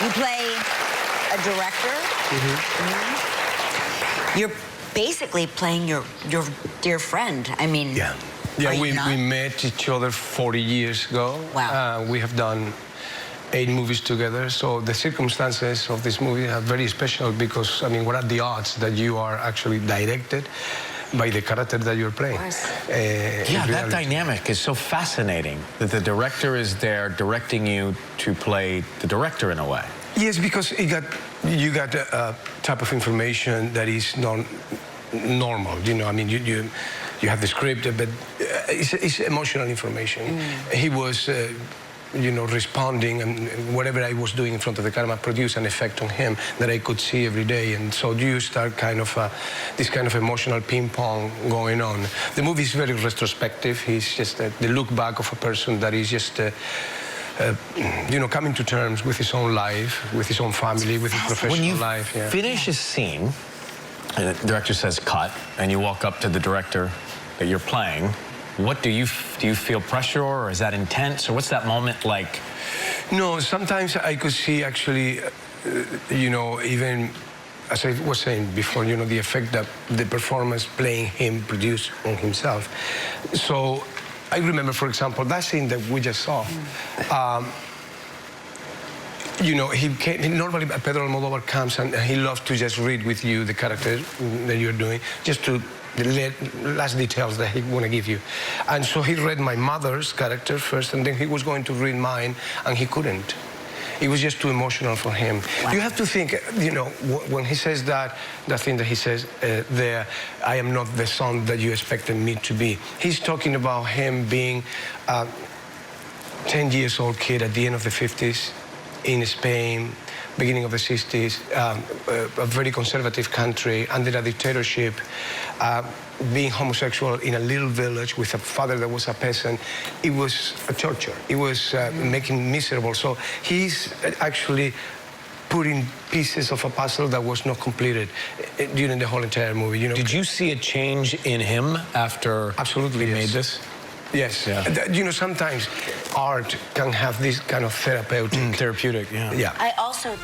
You play a director. You're basically playing your dear friend. I mean, yeah, we met each other 40 years ago. Wow. We have done 8 movies together, so the circumstances of this movie are very special because, I mean, what are the odds that you are actually directed by the character that you're playing? Yeah, that dynamic is so fascinating, that the director is there directing you to play the director in a way. Yes, because you got a type of information that is non-normal, you know, I mean, you have the script, but it's emotional information. He was you know, responding, and whatever I was doing in front of the camera produced an effect on him that I could see every day. And so you start kind of this kind of emotional ping pong going on. The movie is very retrospective. He's just the look back of a person that is just you know, coming to terms with his own life, with his own family, with his professional life. When you finish a scene, and the director says cut, and you walk up to the director that you're playing, what do you feel pressure, or is that intense, or what's that moment like? No, sometimes I could see actually, you know, even as I was saying before, you know, the effect that the performance playing him produced on himself. So I remember, for example, that scene that we just saw. You know, normally Pedro Almodóvar comes and he loves to just read with you the character that you're doing, just to the last details that he want to give you. And so he read my mother's character first, and then he was going to read mine, and he couldn't. It was just too emotional for him. Wow. You have to think, you know, when he says that thing that he says there, I am not the son that you expected me to be. He's talking about him being a 10-year-old kid at the end of the 50s in Spain, beginning of the 60s, a very conservative country, under a dictatorship, being homosexual in a little village with a father that was a peasant. It was a torture. It was making him miserable. So he's actually putting pieces of a puzzle that was not completed during the whole entire movie. You know, did you see a change in him after absolutely he yes. made this? Yes. Yeah. You know, sometimes art can have this kind of therapeutic. Therapeutic, yeah. I also